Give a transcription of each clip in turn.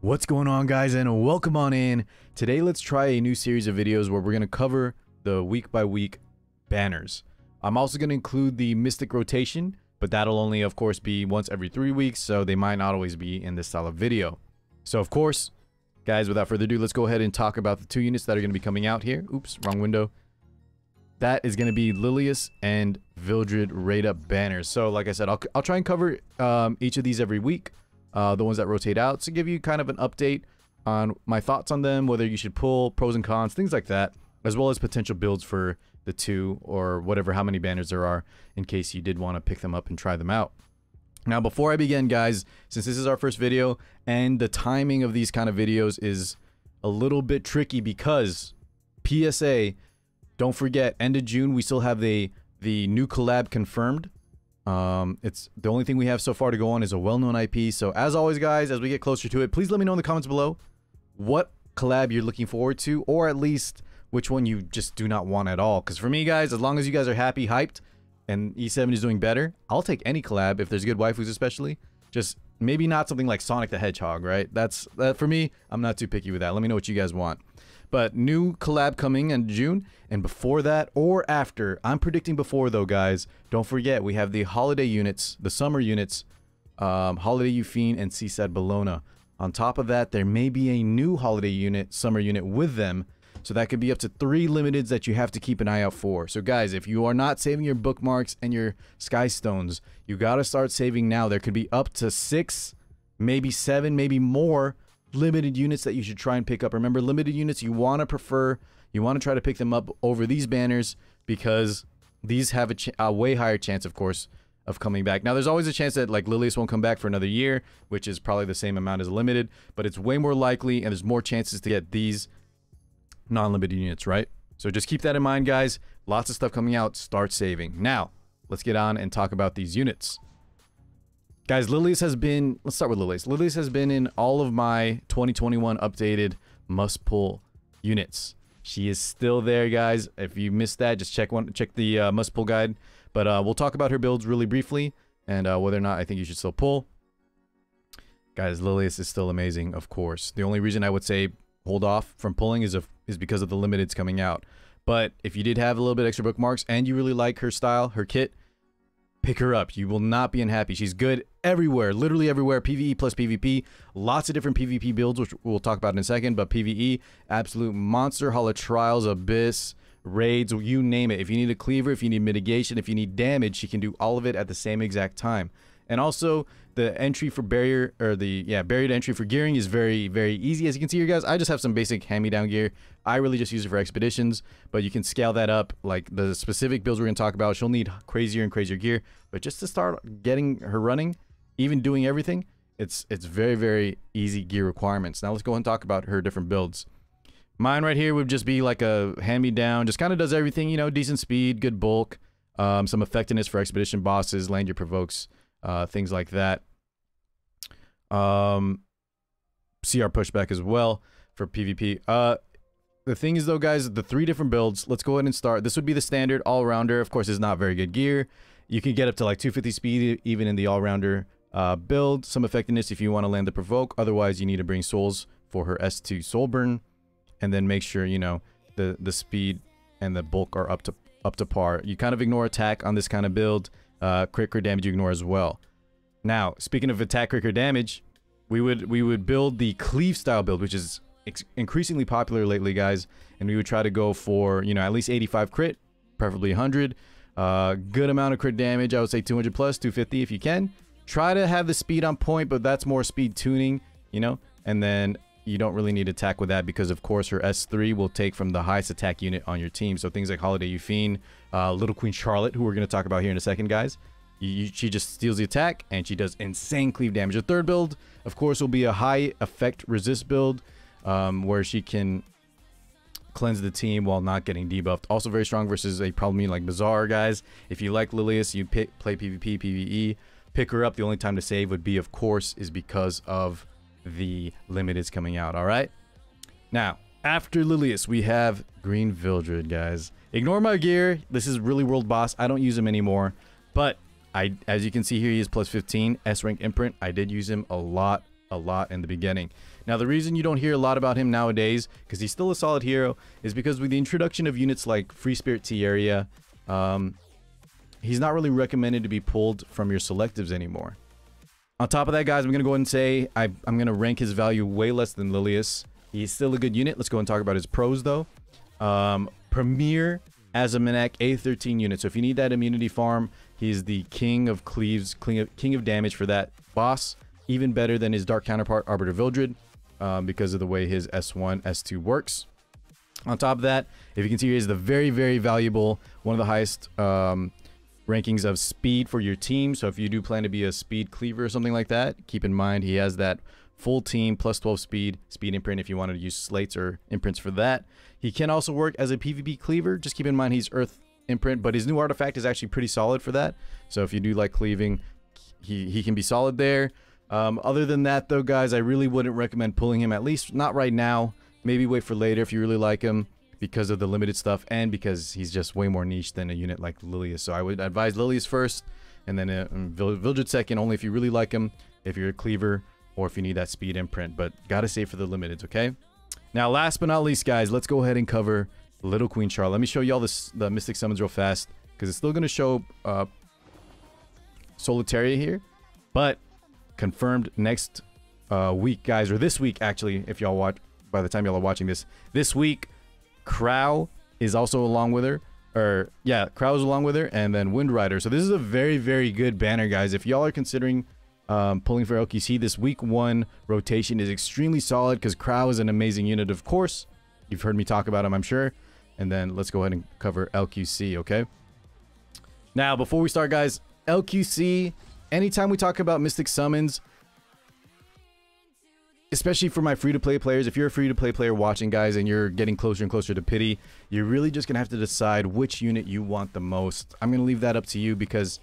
What's going on, guys, and welcome on in. Today let's try a new series of videos where we're going to cover the week by week banners. I'm also going to include the Mystic rotation, but that'll only of course be once every 3 weeks, so they might not always be in this style of video. So of course, guys, without further ado, let's go ahead and talk about the two units that are going to be coming out here. Oops, wrong window. That is going to be Lilias and Vildred raid up banners. So like I said, I'll try and cover each of these every week. The ones that rotate out, to give you kind of an update on my thoughts on them, whether you should pull, pros and cons, things like that, as well as potential builds for the two or whatever, how many banners there are, in case you did want to pick them up and try them out. Now, before I begin, guys, since this is our first video and the timing of these kind of videos is a little bit tricky because PSA, don't forget, end of June, we still have the new collab confirmed. It's the only thing we have so far to go on is a well-known IP. So as always, guys, as we get closer to it, please let me know in the comments below what collab you're looking forward to, or at least which one you just do not want at all. Because for me, guys, as long as you guys are happy, hyped, and E7 is doing better, I'll take any collab if there's good waifus, especially. Just maybe not something like Sonic the Hedgehog, right? That for me, I'm not too picky with that. Let me know what you guys want. But new collab coming in June, and before that or after, I'm predicting before though, guys. Don't forget, we have the holiday units, the summer units, Holiday Euphine and Seaside Bologna. On top of that, there may be a new holiday unit, summer unit with them. So that could be up to 3 limiteds that you have to keep an eye out for. So guys, if you are not saving your bookmarks and your sky stones, you gotta start saving now. There could be up to 6, maybe 7, maybe more limited units that you should try and pick up. Remember, limited units, you want to try to pick them up over these banners because these have a way higher chance, of course, of coming back. Now, there's always a chance that like Lilias won't come back for another year, which is probably the same amount as limited, but it's way more likely and there's more chances to get these non-limited units, right? So just keep that in mind, guys. Lots of stuff coming out. Start saving. Now, let's get on and talk about these units. Guys, Lilias has been, let's start with Lilias. Lilias has been in all of my 2021 updated must-pull units. She is still there, guys. If you missed that, just check the must-pull guide. But we'll talk about her builds really briefly and whether or not I think you should still pull. Guys, Lilias is still amazing, of course. The only reason I would say hold off from pulling is because of the limiteds coming out. But if you did have a little bit extra bookmarks and you really like her style, her kit, pick her up. You will not be unhappy. She's good everywhere, literally everywhere. PvE plus PvP, lots of different PvP builds, which we'll talk about in a second. But PvE, absolute monster. Hall of Trials, Abyss, raids, you name it. If you need a cleaver, if you need mitigation, if you need damage, she can do all of it at the same exact time. And also, the entry for barrier, or barrier to entry for gearing is very, very easy. As you can see here, guys, I just have some basic hand-me-down gear. I really just use it for expeditions, but you can scale that up. Like the specific builds we're going to talk about, she'll need crazier and crazier gear. But just to start getting her running, even doing everything, it's very, very easy gear requirements. Now let's go ahead and talk about her different builds. Mine right here would just be like a hand-me-down, just kind of does everything, you know, decent speed, good bulk, some effectiveness for expedition bosses, land your provokes, things like that. CR pushback as well for PvP. The thing is though, guys, the 3 different builds, let's go ahead and start. This would be the standard all-rounder. Of course, it's not very good gear. You can get up to like 250 speed even in the all-rounder build. Some effectiveness if you want to land the provoke. Otherwise, you need to bring souls for her S2 soul burn, and then make sure, you know, the speed and the bulk are up to par. You kind of ignore attack on this kind of build. Crit damage you ignore as well. Now, speaking of attack, crit, damage, we would build the cleave style build, which is increasingly popular lately, guys. And we would try to go for, you know, at least 85 crit, preferably 100. Good amount of crit damage. I would say 200 plus, 250 if you can. Try to have the speed on point, but that's more speed tuning, you know. And then you don't really need attack with that because, of course, her S3 will take from the highest attack unit on your team. So things like Holiday Euphine, Little Queen Charlotte, who we're going to talk about here in a second, guys. She just steals the attack, and she does insane cleave damage. The third build, of course, will be a high effect resist build, where she can cleanse the team while not getting debuffed. Also very strong versus a probably like Bazaar, guys. If you like Lilias, you play PvP, PvE, pick her up. The only time to save would be, of course, is because of the limiteds coming out. All right. Now, after Lilias, we have Green Vildred, guys. Ignore my gear. This is really world boss. I don't use him anymore, but as you can see here, he is plus 15 S rank imprint. I did use him a lot a lot in the beginning. Now, the reason you don't hear a lot about him nowadays, because he's still a solid hero, is because with the introduction of units like Free Spirit T-Area, he's not really recommended to be pulled from your selectives anymore. On top of that, guys, I'm going to go ahead and say I'm going to rank his value way less than Lilias. He's still a good unit. Let's go and talk about his pros, though. Premier as a Menac A13 unit. So if you need that immunity farm, he's the king of cleaves, king of damage for that boss. Even better than his dark counterpart, Arbiter Vildred, because of the way his S1, S2 works. On top of that, if you can see, he is the very, very valuable, one of the highest rankings of speed for your team. So if you do plan to be a speed cleaver or something like that, keep in mind he has that full team plus 12 speed imprint if you wanted to use slates or imprints for that. He can also work as a PvP cleaver. Just keep in mind he's earth imprint, but his new artifact is actually pretty solid for that. So if you do like cleaving, he can be solid there. Other than that, though, guys, I really wouldn't recommend pulling him, at least not right now. Maybe wait for later if you really like him, because of the limited stuff and because he's just way more niche than a unit like Lilias. So I would advise Lilias first, and then Vildred second, only if you really like him, if you're a cleaver, or if you need that speed imprint. But gotta save for the limiteds, okay? Now, last but not least, guys, let's go ahead and cover Little Queen Charlotte. Let me show you all the Mystic Summons real fast, because it's still gonna show Solitaria here, but confirmed next week, guys, or this week, actually, if y'all watch, by the time y'all are watching this week, Crow is also along with her, or yeah, Crow's along with her, and then Wind Rider. So this is a very, very good banner, guys. If y'all are considering pulling for LQC, this week 1 rotation is extremely solid because Crow is an amazing unit, of course. You've heard me talk about him, I'm sure. And then let's go ahead and cover LQC, okay? Now, before we start, guys, LQC, anytime we talk about Mystic Summons, especially for my free-to-play players, if you're a free-to-play player watching, guys, and you're getting closer and closer to Pity, you're really just going to have to decide which unit you want the most. I'm going to leave that up to you because,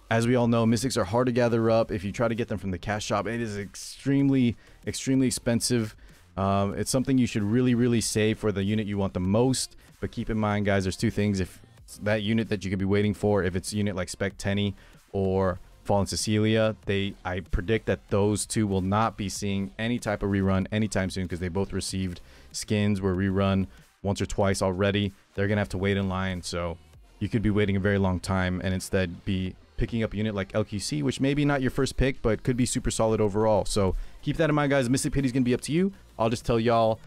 as we all know, Mystics are hard to gather up. If you try to get them from the cash shop, it is extremely, extremely expensive. It's something you should really, really save for the unit you want the most. But keep in mind, guys, there's two things. If it's that unit that you could be waiting for, if it's a unit like Spec Tenny or Fallen Cecilia, I predict that those two will not be seeing any type of rerun anytime soon because they both received skins were rerun once or twice already. They're gonna have to wait in line, so you could be waiting a very long time and instead be picking up a unit like LQC, which may be not your first pick, but could be super solid overall. So keep that in mind, guys. Mystic Pity is gonna be up to you. I'll just tell y'all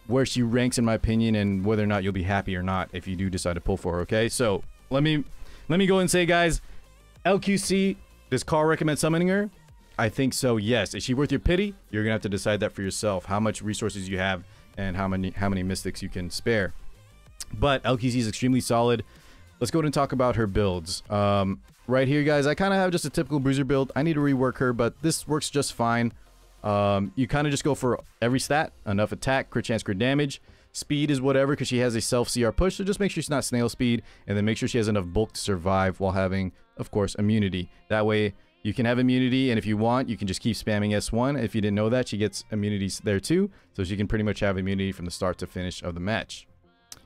where she ranks in my opinion and whether or not you'll be happy or not if you do decide to pull for her. Okay, so let me go and say, guys, LQC. Does Carl recommend summoning her? I think so, yes. Is she worth your pity? You're gonna have to decide that for yourself. How much resources you have and how many mystics you can spare. But LQC is extremely solid. Let's go ahead and talk about her builds. Right here, guys, I kind of have just a typical bruiser build. I need to rework her, but this works just fine. You kind of just go for every stat. Enough attack, crit chance, crit damage. Speed is whatever because she has a self CR push, so just make sure she's not snail speed, and then make sure she has enough bulk to survive while having, of course, immunity. That way you can have immunity, and if you want, you can just keep spamming S1. If you didn't know that, she gets immunities there too, so she can pretty much have immunity from the start to finish of the match.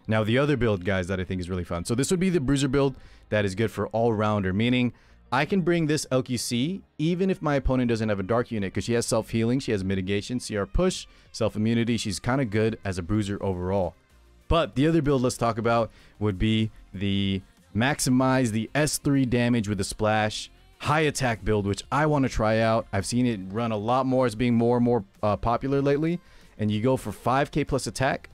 Now, the other build, guys, that I think is really fun. So this would be the bruiser build that is good for all-rounder, meaning I can bring this LQC even if my opponent doesn't have a dark unit because she has self-healing, she has mitigation, CR push, self-immunity. She's kind of good as a bruiser overall. But the other build let's talk about would be the maximize the S3 damage with a splash high attack build, which I want to try out. I've seen it run a lot more. It's being more and more popular lately. And you go for 5k plus attack,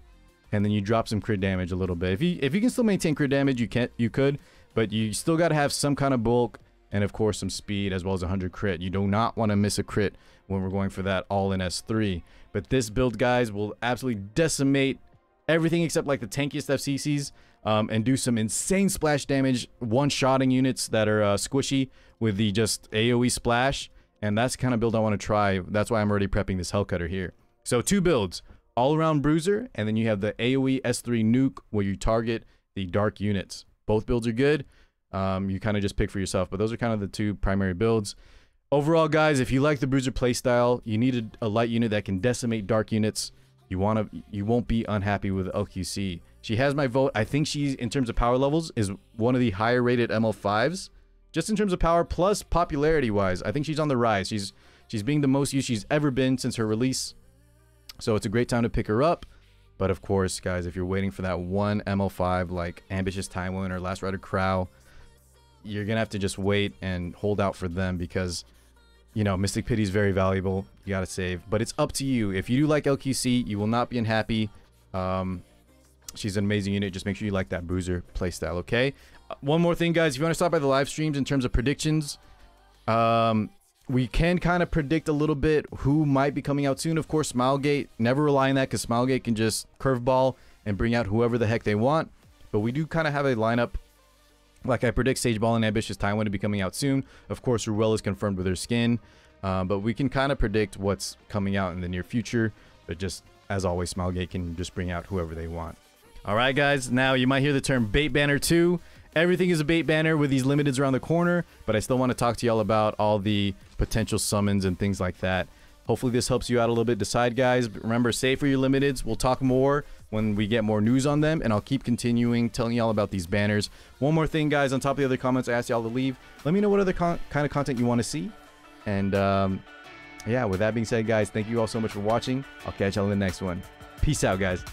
and then you drop some crit damage a little bit. If you can still maintain crit damage, you could, but you still got to have some kind of bulk and of course some speed as well as 100 crit. You do not want to miss a crit when we're going for that all in S3. But this build, guys, will absolutely decimate everything except like the tankiest FCCs and do some insane splash damage, one-shotting units that are squishy with the just AoE splash. And that's the kind of build I want to try. That's why I'm already prepping this Hellcutter here. So 2 builds, all-around bruiser, and then you have the AoE S3 nuke where you target the dark units. Both builds are good. You kind of just pick for yourself, but those are kind of the 2 primary builds. Overall, guys, if you like the bruiser playstyle, you need a light unit that can decimate dark units. You won't be unhappy with LQC. She has my vote. I think she, in terms of power levels, is one of the higher rated ML5s. Just in terms of power plus popularity wise, I think she's on the rise. She's being the most used she's ever been since her release. So it's a great time to pick her up. But of course, guys, if you're waiting for that one ML5 like Ambitious Tywin or Last Rider Crow, you're going to have to just wait and hold out for them because, you know, Mystic Pity is very valuable. You got to save. But it's up to you. If you do like LQC, you will not be unhappy. She's an amazing unit. Just make sure you like that Bruiser playstyle, okay? One more thing, guys. If you want to stop by the live streams in terms of predictions, we can kind of predict a little bit who might be coming out soon. Of course, Smilegate, never rely on that because Smilegate can just curveball and bring out whoever the heck they want. But we do kind of have a lineup. Like I predict Sageball and Ambitious Tywin to be coming out soon. Of course, Ruel is confirmed with her skin. But we can kind of predict what's coming out in the near future. But just, as always, Smilegate can just bring out whoever they want. Alright, guys. Now, you might hear the term Bait Banner 2. Everything is a bait banner with these limiteds around the corner, but I still want to talk to y'all about all the potential summons and things like that. Hopefully this helps you out a little bit. Decide, guys. Remember, save for your limiteds. We'll talk more when we get more news on them, and I'll keep continuing telling y'all about these banners. One more thing, guys, on top of the other comments I asked y'all to leave, let me know what other kind of content you want to see. And yeah, with that being said, guys, thank you all so much for watching. I'll catch y'all in the next one. Peace out, guys.